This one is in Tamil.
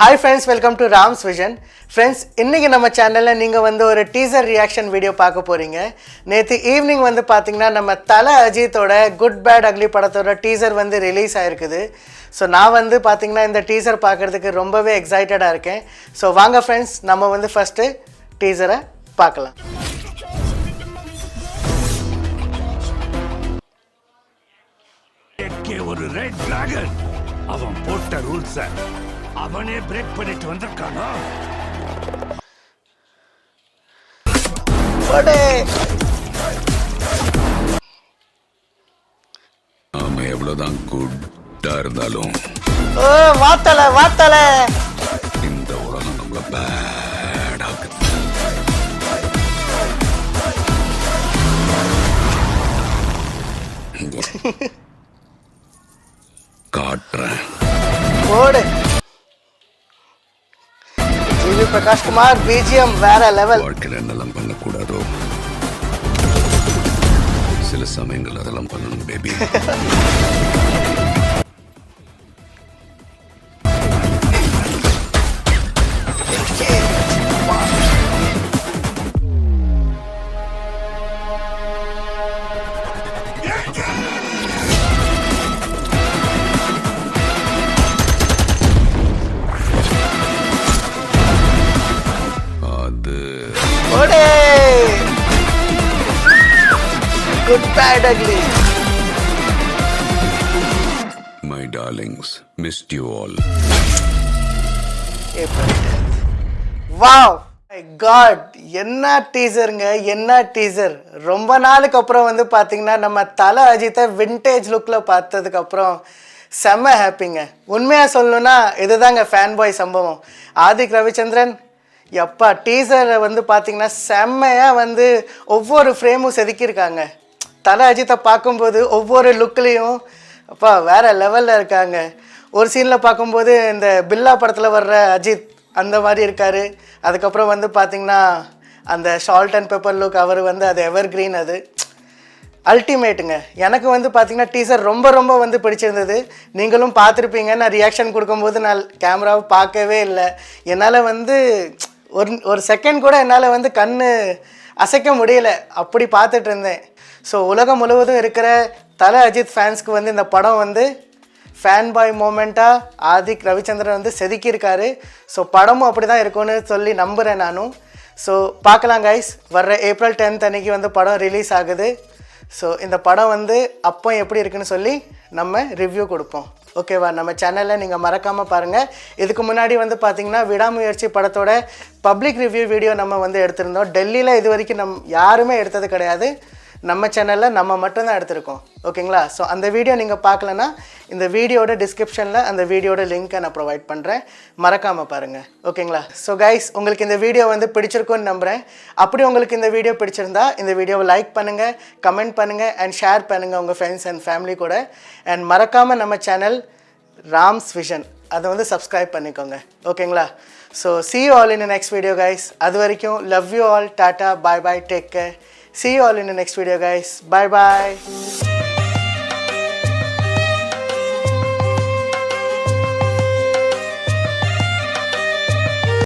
Hi friends, welcome to Ram's Vision. Friends, இன்னைக்கு நம்ம சேனல்ல நீங்க வந்து ஒரு டீசர் ரியாக்ஷன் வீடியோ பார்க்க போறீங்க. நேத்து ஈவினிங் வந்து பாத்தீங்கன்னா நம்ம தல அஜித்தோட குட் பேட் அக்லி படத்தோட டீசர் வந்து ரிலீஸ் ஆயிருக்குது. ஸோ நான் வந்து பாத்தீங்கன்னா இந்த டீசர் பார்க்கறதுக்கு ரொம்பவே எக்ஸைட்டடா இருக்கேன். ஸோ வாங்க ஃப்ரெண்ட்ஸ், நம்ம வந்து ஃபர்ஸ்ட் டீசரை பார்க்கலாம். ஒரு ரெட் டிராகன் அவன் போட்ட ரூல்ஸ் அவனே பிரேக் பண்ணிட்டு வந்திருக்கானோ. நாம எவ்வளவுதான் குட்டா இருந்தாலும் வாத்தல இந்த உலகம் நம்மள பேட் ஆகுது. காட்டுறேன். ஜிவி பிரகாஷ் குமார் பிஜிஎம் வேற லெவல். வாழ்க்கையில் என்னெல்லாம் பண்ணக்கூடாதோ சில சமயங்கள் அதெல்லாம் பண்ணணும் baby. Good bad ugly. My darlings, missed you all. Wow, my God, என்ன டீசருங்க, என்ன டீசர். ரொம்ப நாளுக்கு அப்புறம் வந்து பாத்தீங்கன்னா நம்ம தல அஜித்தை விண்டேஜ் லுக்ல பார்த்ததுக்கு அப்புறம் செம்ம ஹாப்பிங்க. உண்மையா சொல்லணும்னா இதுதாங்க ஃபேன் பாய் சம்பவம். ஆதிக் ரவிச்சந்திரன் எப்பா டீசரை வந்து பார்த்தீங்கன்னா செம்மையாக வந்து ஒவ்வொரு ஃப்ரேமும் செதுக்கியிருக்காங்க. தல அஜித்தை பார்க்கும்போது ஒவ்வொரு லுக்லேயும் அப்பா வேறு லெவலில் இருக்காங்க. ஒரு சீனில் பார்க்கும்போது இந்த பில்லா படத்தில் வர்ற அஜித் அந்த மாதிரி இருக்கார். அதுக்கப்புறம் வந்து பார்த்திங்கன்னா அந்த சால்ட் அண்ட் பெப்பர் லுக் அவர் வந்து அது எவர் கிரீன், அது அல்டிமேட்டுங்க. எனக்கு வந்து பார்த்திங்கன்னா டீசர் ரொம்ப வந்து பிடிச்சிருந்தது. நீங்களும் பார்த்துருப்பீங்க. நான் ரியாக்ஷன் கொடுக்கும்போது நான் கேமராவை பார்க்கவே இல்லை. என்னால் வந்து ஒரு செகண்ட் கூட என்னால் வந்து கண் அசைக்க முடியல, அப்படி பார்த்துட்டு இருந்தேன். ஸோ உலகம் முழுவதும் இருக்கிற தல அஜித் ஃபேன்ஸ்க்கு வந்து இந்த படம் வந்து ஃபேன் பாய் மூமெண்ட்டாக ஆதிக் ரவிச்சந்திரன் வந்து செதுக்கியிருக்காரு. ஸோ படமும் அப்படி தான் இருக்கும்னு சொல்லி நம்புகிறேன் நானும். ஸோ பார்க்கலாம் கைஸ், வர்ற April 10th அன்றைக்கி வந்து படம் ரிலீஸ் ஆகுது. ஸோ இந்த படம் வந்து அப்போ எப்படி இருக்குன்னு சொல்லி நம்ம ரிவ்யூ கொடுப்போம். ஓகேவா? நம்ம சேனலில் நீங்கள் மறக்காமல் பாருங்கள். இதுக்கு முன்னாடி வந்து பார்த்திங்கன்னா விடாமுயற்சி படத்தோட பப்ளிக் ரிவ்யூ வீடியோ நம்ம வந்து எடுத்திருந்தோம். டெல்லியில் இது வரைக்கும் யாருமே எடுத்தது கிடையாது. நம்ம சேனலில் நம்ம மட்டும்தான் எடுத்திருக்கோம். ஓகேங்களா? ஸோ அந்த வீடியோ நீங்கள் பார்க்கலன்னா இந்த வீடியோட டிஸ்கிரிப்ஷனில் அந்த வீடியோட லிங்க்கை நான் ப்ரொவைட் பண்ணுறேன், மறக்காமல் பாருங்கள். ஓகேங்களா? ஸோ கைஸ், உங்களுக்கு இந்த வீடியோ வந்து பிடிச்சிருக்குன்னு நம்புகிறேன். அப்படி உங்களுக்கு இந்த வீடியோ பிடிச்சிருந்தா இந்த வீடியோவை லைக் பண்ணுங்கள், கமெண்ட் பண்ணுங்கள் அண்ட் ஷேர் பண்ணுங்கள் உங்கள் ஃப்ரெண்ட்ஸ் அண்ட் ஃபேமிலி கூட. அண்ட் மறக்காமல் நம்ம சேனல் ராம்ஸ் விஷன் அதை வந்து சப்ஸ்கிரைப் பண்ணிக்கோங்க. ஓகேங்களா? So see you all in the next video guys. அது வரைக்கும் love you all, tata, bye bye, take care. See you all in the next video guys. Bye bye.